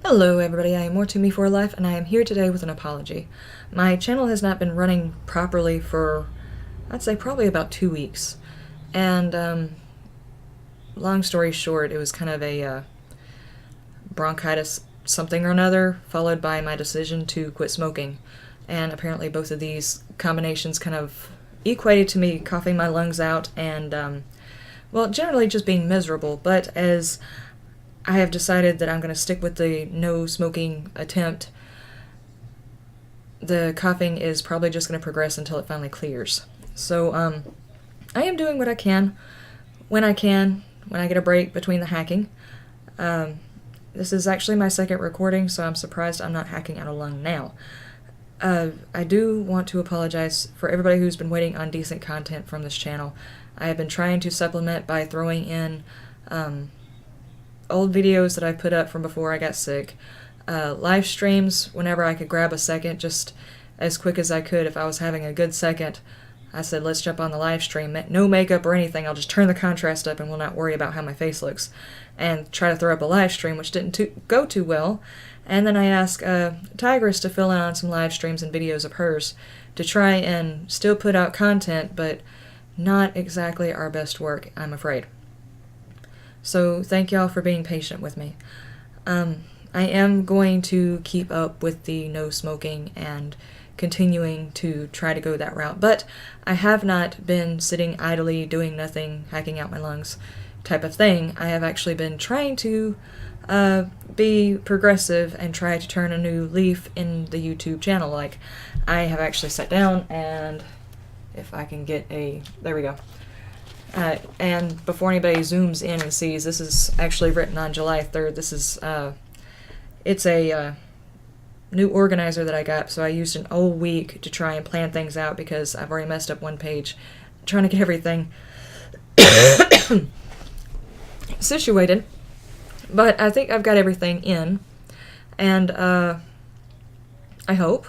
Hello everybody, I am More2Me4Life, and I am here today with an apology. My channel has not been running properly for, I'd say probably about 2 weeks. And, long story short, it was kind of a bronchitis something or another, followed by my decision to quit smoking. And apparently both of these combinations kind of equated to me coughing my lungs out and, well, generally just being miserable. But as I have decided that I'm going to stick with the no smoking attempt, the coughing is probably just going to progress until it finally clears. So, I am doing what I can, when I get a break between the hacking. This is actually my second recording, so I'm surprised I'm not hacking out a lung now. I do want to apologize for everybody who's been waiting on decent content from this channel. I have been trying to supplement by throwing in, old videos that I put up from before I got sick, live streams whenever I could grab a second, just as quick as I could. If I was having a good second, I said, let's jump on the live stream. No makeup or anything, I'll just turn the contrast up and will not worry about how my face looks. And try to throw up a live stream, which didn't go too well. And then I asked Tigress to fill in on some live streams and videos of hers to try and still put out content, but not exactly our best work, I'm afraid. So thank y'all for being patient with me. I am going to keep up with the no smoking and continuing to try to go that route, but I have not been sitting idly doing nothing, hacking out my lungs type of thing. I have actually been trying to be progressive and try to turn a new leaf in the YouTube channel. Like, I have actually sat down and if I can get there we go. And before anybody zooms in and sees, this is actually written on July 3rd. This is, it's a new organizer that I got, so I used an whole week to try and plan things out because I've already messed up one page trying to get everything situated. But I think I've got everything in, and I hope.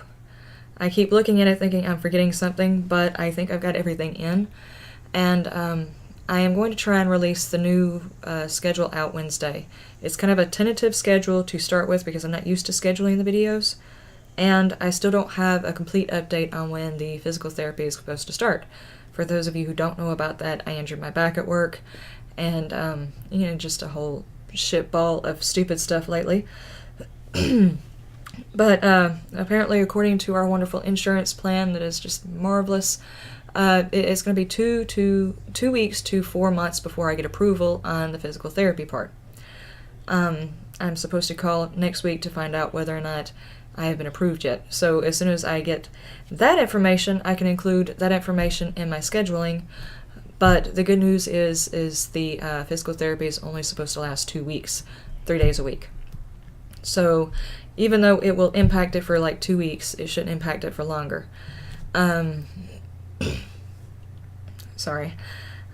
I keep looking at it thinking I'm forgetting something, but I think I've got everything in. And I am going to try and release the new schedule out Wednesday. It's kind of a tentative schedule to start with because I'm not used to scheduling the videos, and I still don't have a complete update on when the physical therapy is supposed to start. For those of you who don't know about that, I injured my back at work, and just a whole shitball of stupid stuff lately. But apparently, according to our wonderful insurance plan that is just marvelous, it's going to be 2 weeks to 4 months before I get approval on the physical therapy part. I'm supposed to call next week to find out whether or not I have been approved yet. So as soon as I get that information, I can include that information in my scheduling. But the good news is the physical therapy is only supposed to last 2 weeks, 3 days a week. So even though it will impact it for like 2 weeks, it shouldn't impact it for longer. Sorry,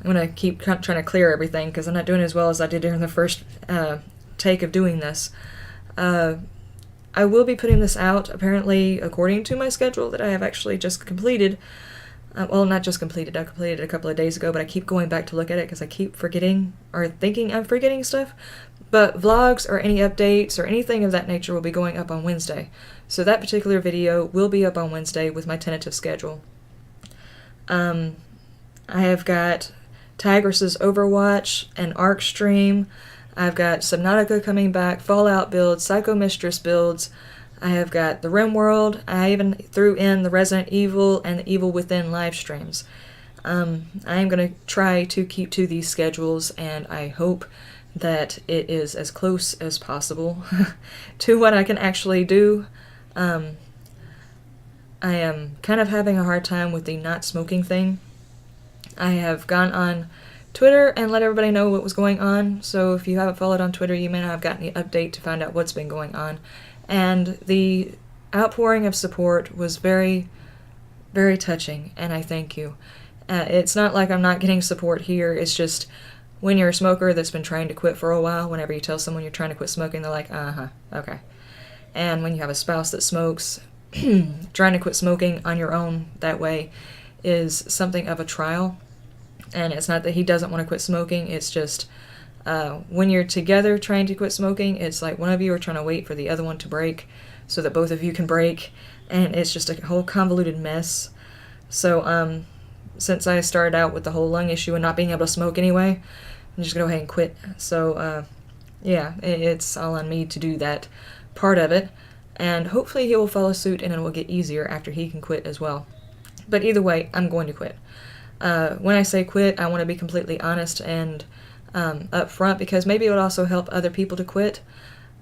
I'm going to keep trying to clear everything because I'm not doing as well as I did during the first take of doing this. I will be putting this out, apparently, according to my schedule that I have actually just completed. Well, not just completed, I completed it a couple of days ago, but I keep going back to look at it because I keep forgetting or thinking I'm forgetting stuff. But vlogs or any updates or anything of that nature will be going up on Wednesday. So that particular video will be up on Wednesday with my tentative schedule. I have got Tigress's Overwatch and Arc stream. I've got Subnautica coming back, Fallout builds, Psycho Mistress builds. I have got the RimWorld. I even threw in the Resident Evil and the Evil Within live streams. I am going to try to keep to these schedules, and I hope that it is as close as possible to what I can actually do. I am kind of having a hard time with the not smoking thing. I have gone on Twitter and let everybody know what was going on, so if you haven't followed on Twitter, you may not have gotten the update to find out what's been going on. And the outpouring of support was very, very touching, and I thank you. It's not like I'm not getting support here, it's just when you're a smoker that's been trying to quit for a while, whenever you tell someone you're trying to quit smoking, they're like, okay. And when you have a spouse that smokes, trying to quit smoking on your own that way is something of a trial. And it's not that he doesn't want to quit smoking, it's just When you're together trying to quit smoking, it's like one of you are trying to wait for the other one to break so that both of you can break, and it's just a whole convoluted mess. So, since I started out with the whole lung issue and not being able to smoke anyway, I'm just going to go ahead and quit. So, yeah, it's all on me to do that part of it, and hopefully he will follow suit and it will get easier after he can quit as well. But either way, I'm going to quit. When I say quit, I want to be completely honest and upfront, because maybe it would also help other people to quit.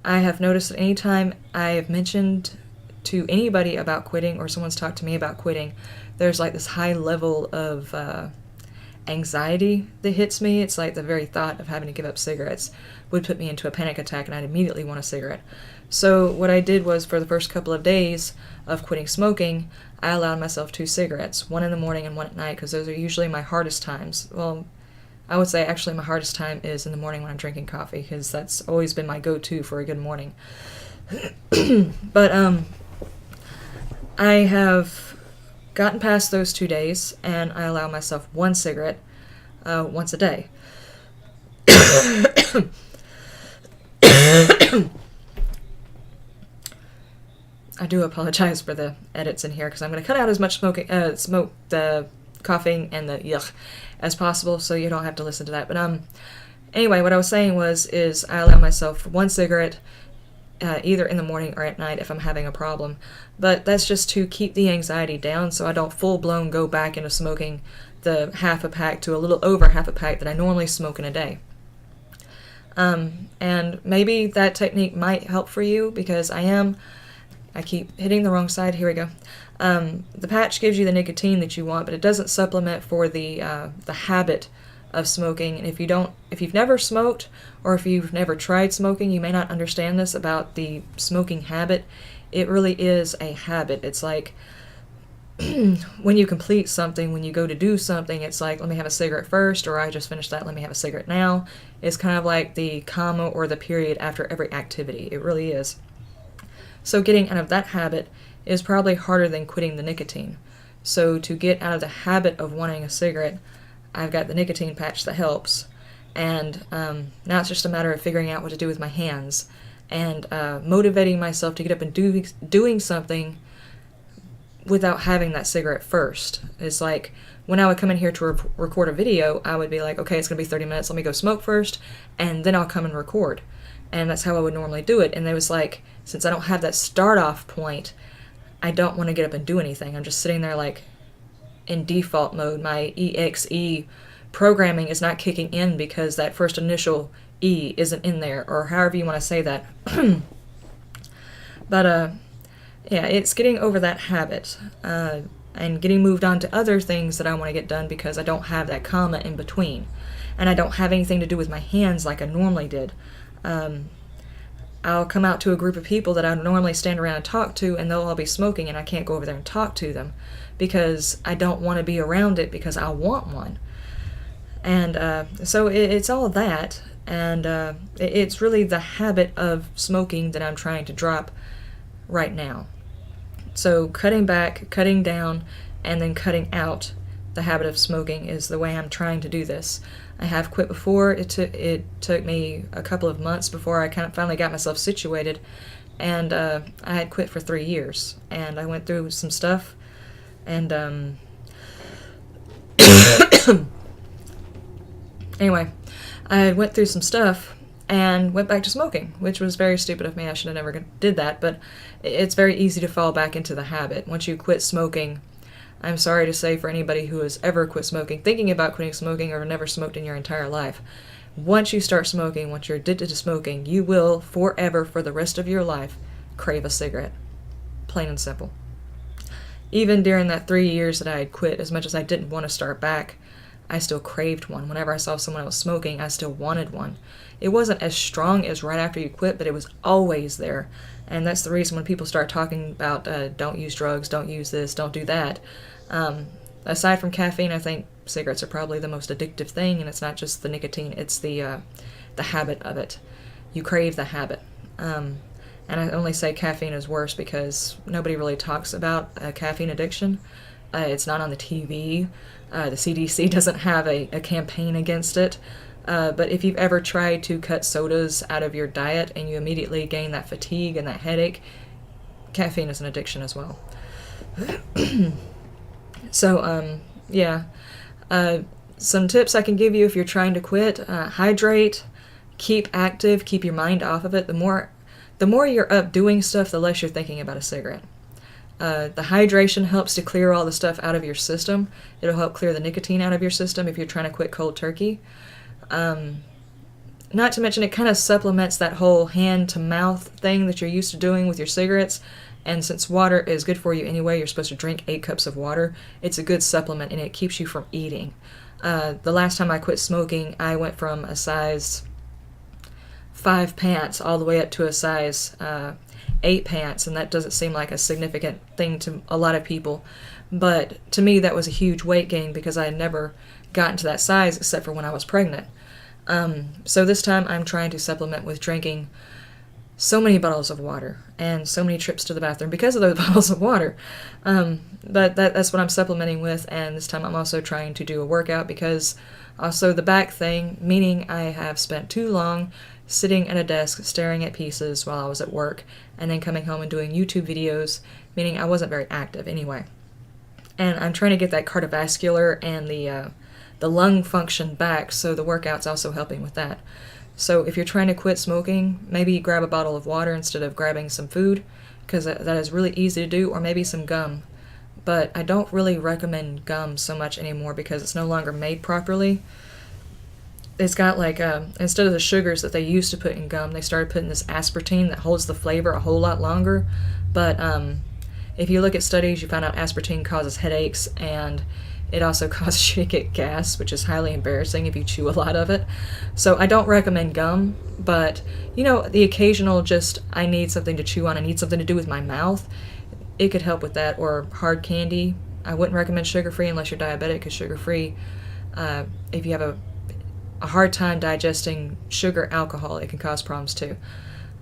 I have noticed that anytime I have mentioned to anybody about quitting, or someone's talked to me about quitting, there's like this high level of anxiety that hits me. It's like the very thought of having to give up cigarettes would put me into a panic attack, and I'd immediately want a cigarette. So what I did was, for the first couple of days of quitting smoking, I allowed myself 2 cigarettes, one in the morning and one at night, because those are usually my hardest times. Well, I would say actually my hardest time is in the morning when I'm drinking coffee, because that's always been my go-to for a good morning. But I have gotten past those 2 days, and I allow myself 1 cigarette once a day. I do apologize for the edits in here, because I'm going to cut out as much the coughing and the yuck as possible, so you don't have to listen to that. But anyway, what I was saying is I allow myself 1 cigarette either in the morning or at night if I'm having a problem. But that's just to keep the anxiety down, so I don't full-blown go back into smoking the half a pack to a little over half a pack that I normally smoke in a day. And maybe that technique might help for you, because I keep hitting the wrong side. Here we go. The patch gives you the nicotine that you want, but it doesn't supplement for the habit of smoking. And if you've never smoked, or if you've never tried smoking, you may not understand this about the smoking habit. It really is a habit. It's like when you complete something, when you go to do something, it's like, let me have a cigarette first, or I just finished that, let me have a cigarette now. It's kind of like the comma or the period after every activity. It really is. So getting out of that habit is probably harder than quitting the nicotine. So to get out of the habit of wanting a cigarette, I've got the nicotine patch that helps. And now it's just a matter of figuring out what to do with my hands, and motivating myself to get up and doing something without having that cigarette first. It's like when I would come in here to record a video, I would be like, okay, it's going to be 30 minutes, let me go smoke first, and then I'll come and record. And that's how I would normally do it. And it was like, since I don't have that start-off point, I don't want to get up and do anything. I'm just sitting there like in default mode. My EXE programming is not kicking in because that first initial E isn't in there, or however you want to say that. But yeah, it's getting over that habit and getting moved on to other things that I want to get done, because I don't have that comma in between, and I don't have anything to do with my hands like I normally did. I'll come out to a group of people that I normally stand around and talk to, and they'll all be smoking, and I can't go over there and talk to them because I don't want to be around it, because I want one. And so it's all that, and it's really the habit of smoking that I'm trying to drop right now. So cutting back, cutting down, and then cutting out the habit of smoking is the way I'm trying to do this. I have quit before. It took me a couple of months before I kind of finally got myself situated, and I had quit for 3 years, and I went through some stuff, and anyway, I went through some stuff and went back to smoking, which was very stupid of me. I should have never did that, but it's very easy to fall back into the habit. Once you quit smoking, I'm sorry to say for anybody who has ever quit smoking, thinking about quitting smoking, or never smoked in your entire life, once you start smoking, once you're addicted to smoking, you will forever, for the rest of your life, crave a cigarette. Plain and simple. Even during that 3 years that I had quit, as much as I didn't want to start back, I still craved one. Whenever I saw someone else smoking, I still wanted one. It wasn't as strong as right after you quit, but it was always there. And that's the reason when people start talking about don't use drugs, don't use this, don't do that. Aside from caffeine, I think cigarettes are probably the most addictive thing, and it's not just the nicotine, it's the habit of it. You crave the habit. And I only say caffeine is worse because nobody really talks about caffeine addiction. It's not on the TV. The CDC doesn't have a campaign against it. But if you've ever tried to cut sodas out of your diet and you immediately gain that fatigue and that headache, caffeine is an addiction as well. So, yeah. Some tips I can give you if you're trying to quit: hydrate, keep active, keep your mind off of it. The more you're up doing stuff, the less you're thinking about a cigarette. The hydration helps to clear all the stuff out of your system. It'll help clear the nicotine out of your system if you're trying to quit cold turkey. Not to mention, it kind of supplements that whole hand-to-mouth thing that you're used to doing with your cigarettes. And since water is good for you anyway, you're supposed to drink 8 cups of water. It's a good supplement, and it keeps you from eating. The last time I quit smoking, I went from a size 5 pants all the way up to a size 8 pants, and that doesn't seem like a significant thing to a lot of people. But to me, that was a huge weight gain because I had never gotten to that size except for when I was pregnant. So this time I'm trying to supplement with drinking so many bottles of water and so many trips to the bathroom because of those bottles of water. But that's what I'm supplementing with, and this time I'm also trying to do a workout because also the back thing, meaning I have spent too long sitting at a desk staring at pieces while I was at work and then coming home and doing YouTube videos, meaning I wasn't very active anyway. And I'm trying to get that cardiovascular and the lung function back, so the workout's also helping with that. So if you're trying to quit smoking, maybe grab a bottle of water instead of grabbing some food, because that is really easy to do, or maybe some gum. But I don't really recommend gum so much anymore because it's no longer made properly. It's got like, instead of the sugars that they used to put in gum, they started putting this aspartame that holds the flavor a whole lot longer. But if you look at studies, you find out aspartame causes headaches, and it also causes you to get gas, which is highly embarrassing if you chew a lot of it. So I don't recommend gum, but, the occasional just, I need something to chew on, I need something to do with my mouth, it could help with that. Or hard candy. I wouldn't recommend sugar-free unless you're diabetic, because sugar-free, if you have a hard time digesting sugar alcohol, it can cause problems too.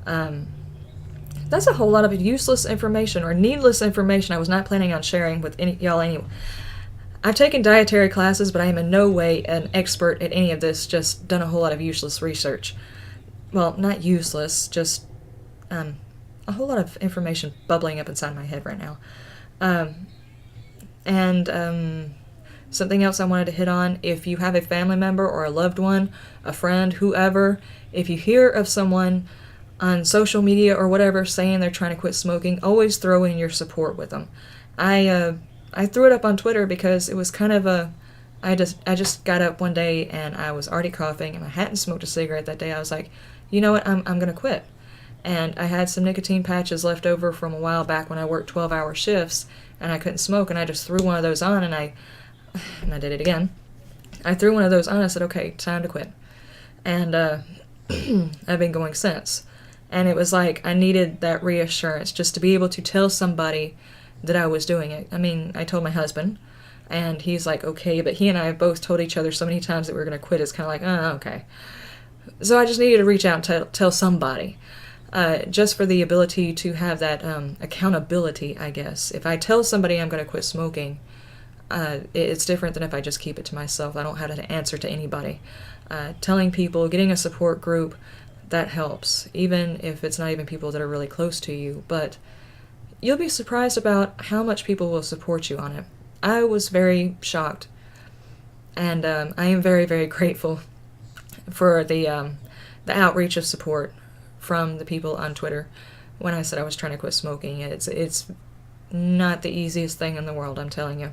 That's a whole lot of useless information or needless information I was not planning on sharing with y'all anyway. I've taken dietary classes, but I am in no way an expert at any of this, just done a whole lot of useless research. Well, not useless, just a whole lot of information bubbling up inside my head right now. Something else I wanted to hit on: if you have a family member or a loved one, a friend, whoever, if you hear of someone on social media or whatever saying they're trying to quit smoking, always throw in your support with them. I threw it up on Twitter because it was kind of I just got up one day and I was already coughing and I hadn't smoked a cigarette that day. I was like, you know what, I'm going to quit. And I had some nicotine patches left over from a while back when I worked 12-hour shifts and I couldn't smoke, and I just threw one of those on, and I did it again. I threw one of those on. I said, okay, time to quit. And I've been going since. And it was like I needed that reassurance just to be able to tell somebody that I was doing it. I mean, I told my husband, and he's like, okay, but he and I have both told each other so many times that we were going to quit. It's kind of like, oh, okay. So I just needed to reach out and tell somebody, just for the ability to have that accountability, I guess. If I tell somebody I'm going to quit smoking, it's different than if I just keep it to myself. I don't have to answer to anybody. Telling people, getting a support group, that helps, even if it's not even people that are really close to you. But you'll be surprised about how much people will support you on it. I was very shocked, and I am very, very grateful for the outreach of support from the people on Twitter when I said I was trying to quit smoking. It's not the easiest thing in the world, I'm telling you.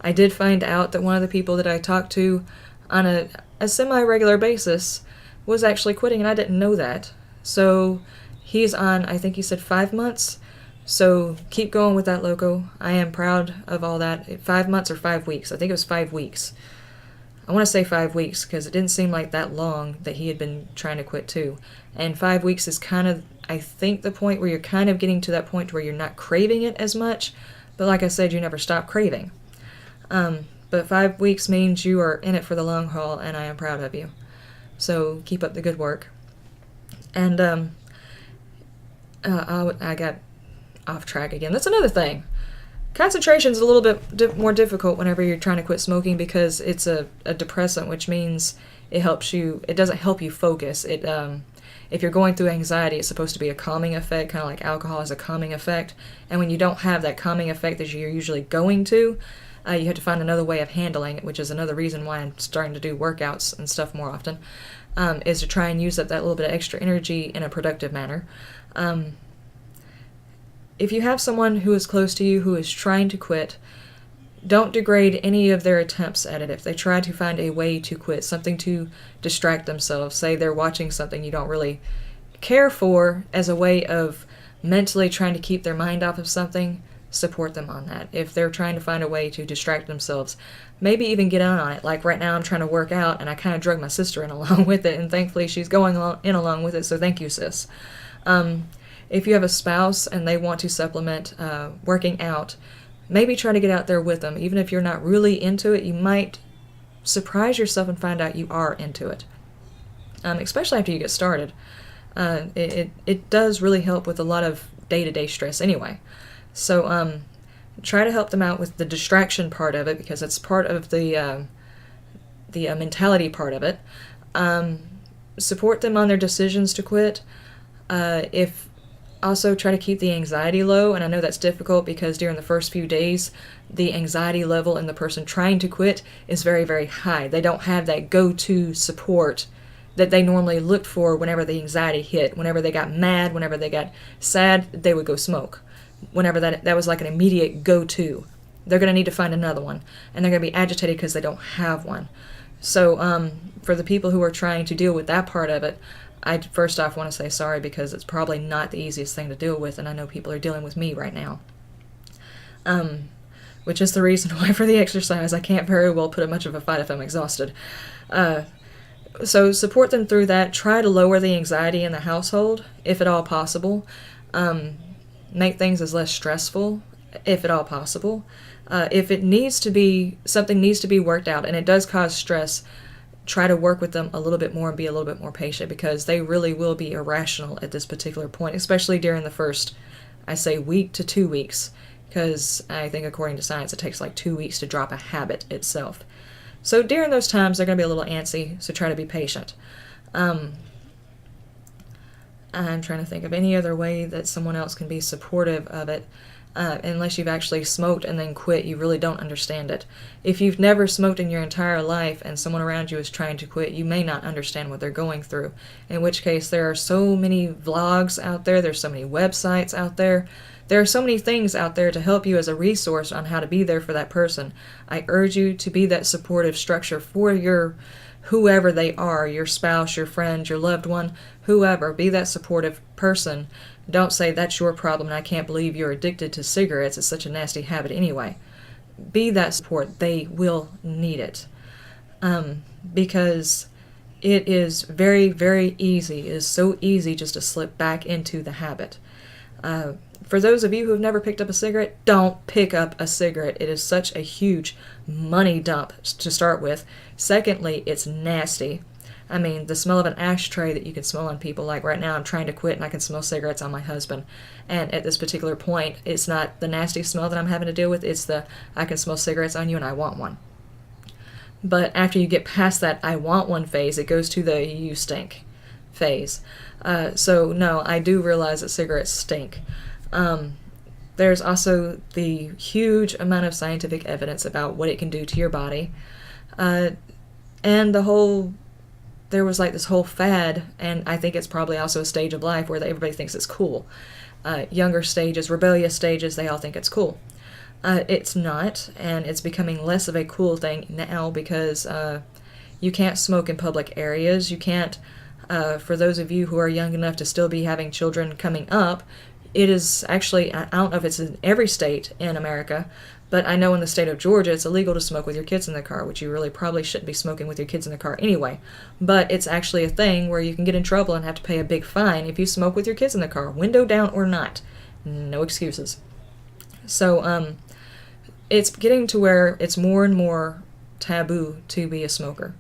I did find out that one of the people that I talked to on a semi-regular basis was actually quitting, and I didn't know that. So he's on, I think he said 5 months. So keep going with that, Loco. I am proud of all that. 5 months or 5 weeks. I think it was 5 weeks. I want to say 5 weeks because it didn't seem like that long that he had been trying to quit too. And 5 weeks is kind of, I think, the point where you're kind of getting to that point where you're not craving it as much. But like I said, you never stop craving. But 5 weeks means you are in it for the long haul, and I am proud of you. So keep up the good work. And I got off track again. That's another thing. Concentration is a little bit more difficult whenever you're trying to quit smoking because it's a depressant, which means It doesn't help you focus. If you're going through anxiety, it's supposed to be a calming effect, kind of like alcohol has a calming effect. And when you don't have that calming effect that you're usually going to, you have to find another way of handling it, which is another reason why I'm starting to do workouts and stuff more often, is to try and use up that little bit of extra energy in a productive manner. If you have someone who is close to you who is trying to quit, don't degrade any of their attempts at it. If they try to find a way to quit, something to distract themselves, say they're watching something you don't really care for as a way of mentally trying to keep their mind off of something, support them on that. If they're trying to find a way to distract themselves, maybe even get in on it. Like right now I'm trying to work out and I kind of drug my sister in along with it, and thankfully she's going along with it, so thank you, sis. If you have a spouse and they want to supplement working out, maybe try to get out there with them. Even if you're not really into it, you might surprise yourself and find out you are into it. Especially after you get started. It does really help with a lot of day-to-day stress anyway. So try to help them out with the distraction part of it, because it's part of the mentality part of it. Support them on their decisions to quit. Also try to keep the anxiety low, and I know that's difficult because during the first few days, the anxiety level in the person trying to quit is very, very high. They don't have that go-to support that they normally looked for whenever the anxiety hit. Whenever they got mad, whenever they got sad, they would go smoke. Whenever that was like an immediate go-to. They're going to need to find another one, and they're going to be agitated because they don't have one. So for the people who are trying to deal with that part of it, I first off want to say sorry, because it's probably not the easiest thing to deal with, and I know people are dealing with me right now. Which is the reason why for the exercise I can't very well put up much of a fight if I'm exhausted. So support them through that. Try to lower the anxiety in the household, if at all possible. Make things as less stressful, if at all possible. If it needs to be, something needs to be worked out, and it does cause stress, try to work with them a little bit more and be a little bit more patient, because they really will be irrational at this particular point, especially during the first, I say, week to 2 weeks, because I think according to science it takes like 2 weeks to drop a habit itself. So during those times they're going to be a little antsy, so try to be patient. I'm trying to think of any other way that someone else can be supportive of it. Unless you've actually smoked and then quit, you really don't understand it. If you've never smoked in your entire life and someone around you is trying to quit, you may not understand what they're going through. In which case, there are so many vlogs out there, there's so many websites out there, there are so many things out there to help you as a resource on how to be there for that person. I urge you to be that supportive structure for your whoever they are, your spouse, your friend, your loved one, whoever. Be that supportive person. Don't say that's your problem and I can't believe you're addicted to cigarettes. It's such a nasty habit anyway. Be that support. They will need it. Because it is very, very easy. It is so easy just to slip back into the habit. For those of you who have never picked up a cigarette, don't pick up a cigarette. It is such a huge money dump to start with. Secondly, it's nasty. I mean, the smell of an ashtray that you can smell on people, like right now I'm trying to quit and I can smell cigarettes on my husband. And at this particular point, it's not the nasty smell that I'm having to deal with, it's the I can smell cigarettes on you and I want one. But after you get past that I want one phase, it goes to the you stink phase. So no, I do realize that cigarettes stink. There's also the huge amount of scientific evidence about what it can do to your body. And there was like this whole fad, and I think it's probably also a stage of life where everybody thinks it's cool. Younger stages, rebellious stages, they all think it's cool. It's not, and it's becoming less of a cool thing now because you can't smoke in public areas. You can't, for those of you who are young enough to still be having children coming up, it is actually, I don't know if it's in every state in America, but I know in the state of Georgia it's illegal to smoke with your kids in the car, which you really probably shouldn't be smoking with your kids in the car anyway. But it's actually a thing where you can get in trouble and have to pay a big fine if you smoke with your kids in the car, window down or not. No excuses. So it's getting to where it's more and more taboo to be a smoker.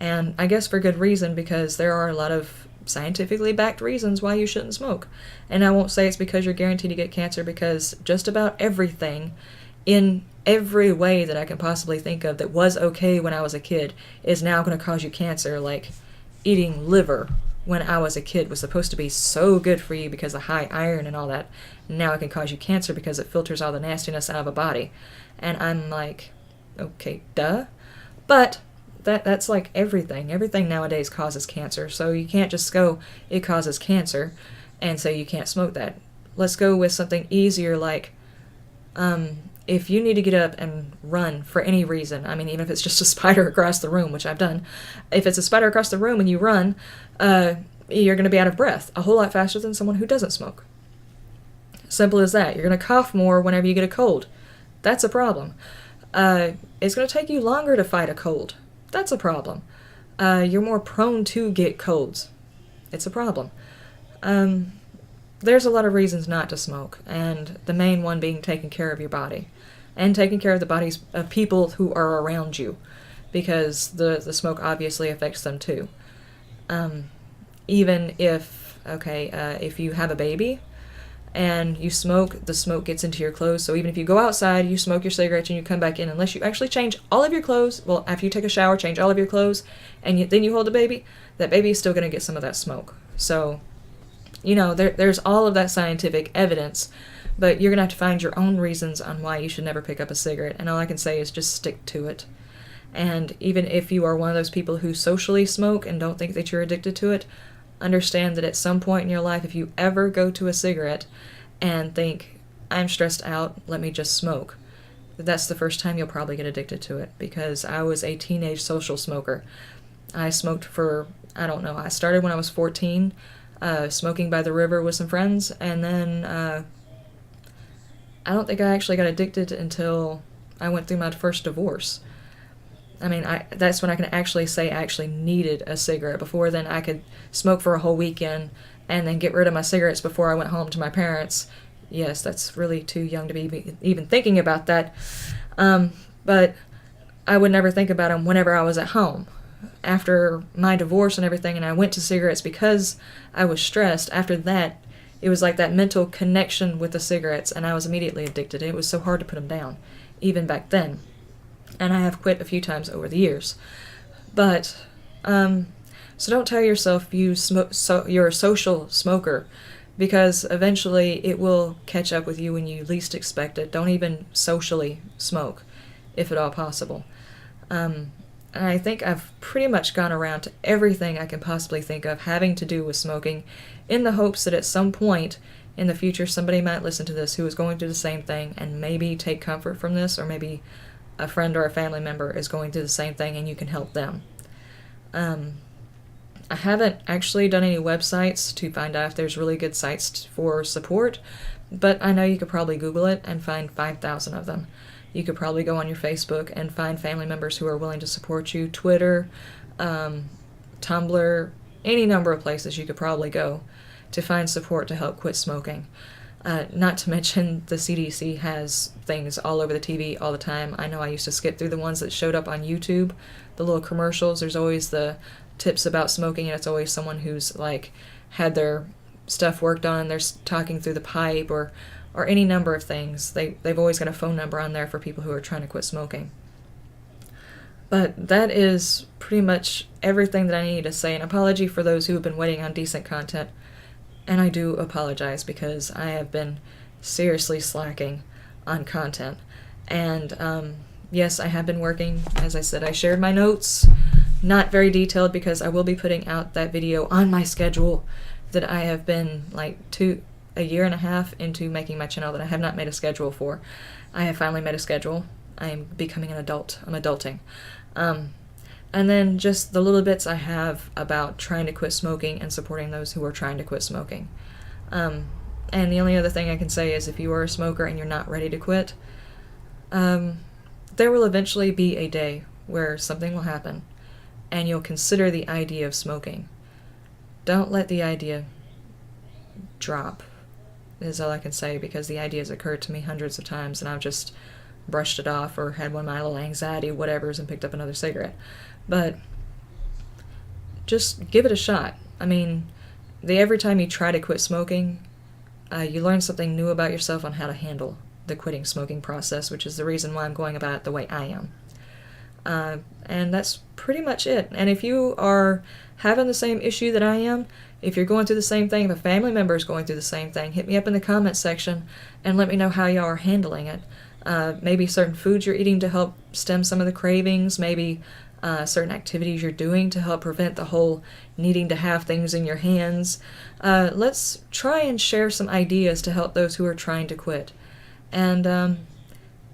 And I guess for good reason, because there are a lot of scientifically backed reasons why you shouldn't smoke. And I won't say it's because you're guaranteed to get cancer, because just about everything in every way that I can possibly think of that was okay when I was a kid is now going to cause you cancer. Like eating liver when I was a kid was supposed to be so good for you because of high iron and all that. Now it can cause you cancer because it filters all the nastiness out of a body. And I'm like, okay, duh. But that's like everything. Everything nowadays causes cancer. So you can't just go, it causes cancer, and say you can't smoke that. Let's go with something easier like, if you need to get up and run for any reason, I mean, even if it's just a spider across the room, which I've done, if it's a spider across the room and you run, you're going to be out of breath a whole lot faster than someone who doesn't smoke. Simple as that. You're going to cough more whenever you get a cold. That's a problem. It's going to take you longer to fight a cold. That's a problem. You're more prone to get colds. It's a problem. There's a lot of reasons not to smoke, and the main one being taking care of your body and taking care of the bodies of people who are around you, because the smoke obviously affects them too. Even if, if you have a baby and you smoke, the smoke gets into your clothes. So even if you go outside, you smoke your cigarettes, and you come back in, unless you actually change all of your clothes, well, after you take a shower, change all of your clothes, and then you hold the baby, that baby is still going to get some of that smoke. So, there's all of that scientific evidence, but you're going to have to find your own reasons on why you should never pick up a cigarette, and all I can say is just stick to it. And even if you are one of those people who socially smoke and don't think that you're addicted to it, understand that at some point in your life, if you ever go to a cigarette and think, I'm stressed out, let me just smoke, that's the first time you'll probably get addicted to it, because I was a teenage social smoker. I smoked for, I started when I was 14, smoking by the river with some friends, and then I don't think I actually got addicted until I went through my first divorce. I mean, that's when I can actually say I actually needed a cigarette. Before then, I could smoke for a whole weekend and then get rid of my cigarettes before I went home to my parents. Yes, that's really too young to be even thinking about that. But I would never think about them whenever I was at home. After my divorce and everything, and I went to cigarettes because I was stressed, after that, it was like that mental connection with the cigarettes, and I was immediately addicted. It was so hard to put them down, even back then. And I have quit a few times over the years. But, so don't tell yourself you're a social smoker, because eventually it will catch up with you when you least expect it. Don't even socially smoke, if at all possible. And I think I've pretty much gone around to everything I can possibly think of having to do with smoking, in the hopes that at some point in the future somebody might listen to this who is going through the same thing and maybe take comfort from this, or maybe a friend or a family member is going through the same thing and you can help them. I haven't actually done any websites to find out if there's really good sites for support, but I know you could probably Google it and find 5,000 of them. You could probably go on your Facebook and find family members who are willing to support you. Twitter, Tumblr, any number of places you could probably go to find support to help quit smoking. Not to mention the CDC has things all over the TV all the time. I know I used to skip through the ones that showed up on YouTube, the little commercials. There's always the tips about smoking, and it's always someone who's like had their stuff worked on and they're talking through the pipe, or any number of things. They've always got a phone number on there for people who are trying to quit smoking. But that is pretty much everything that I need to say. An apology for those who have been waiting on decent content. And I do apologize, because I have been seriously slacking on content. And yes, I have been working. As I said, I shared my notes. Not very detailed, because I will be putting out that video on my schedule that I have been like a year and a half into making my channel that I have not made a schedule for. I have finally made a schedule. I am becoming an adult. I'm adulting. And then just the little bits I have about trying to quit smoking and supporting those who are trying to quit smoking. And the only other thing I can say is, if you are a smoker and you're not ready to quit, there will eventually be a day where something will happen and you'll consider the idea of smoking. Don't let the idea drop, is all I can say, because the idea has occurred to me hundreds of times and I've just brushed it off, or had one of my little anxiety whatevers and picked up another cigarette. But just give it a shot. I mean, every time you try to quit smoking, you learn something new about yourself on how to handle the quitting smoking process, which is the reason why I'm going about it the way I am. And that's pretty much it. And if you are having the same issue that I am, if you're going through the same thing, if a family member is going through the same thing, hit me up in the comments section and let me know how y'all are handling it. Maybe certain foods you're eating to help stem some of the cravings, maybe certain activities you're doing to help prevent the whole needing to have things in your hands. Let's try and share some ideas to help those who are trying to quit. And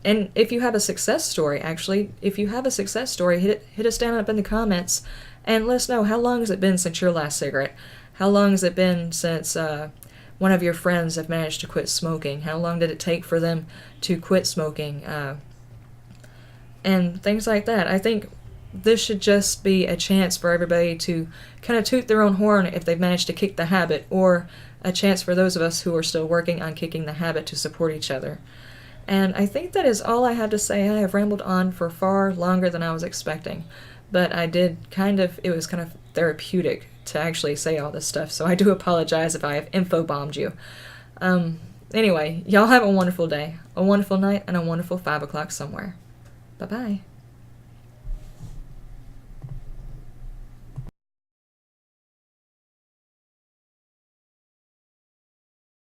if you have a success story, actually, if you have a success story, hit us down up in the comments and let us know, how long has it been since your last cigarette? How long has it been since one of your friends have managed to quit smoking? How long did it take for them to quit smoking? And things like that. I think this should just be a chance for everybody to kind of toot their own horn if they've managed to kick the habit, or a chance for those of us who are still working on kicking the habit to support each other. And I think that is all I have to say. I have rambled on for far longer than I was expecting, but it was kind of therapeutic to actually say all this stuff, so I do apologize if I have info-bombed you. Anyway, y'all have a wonderful day, a wonderful night, and a wonderful 5 o'clock somewhere. Bye-bye.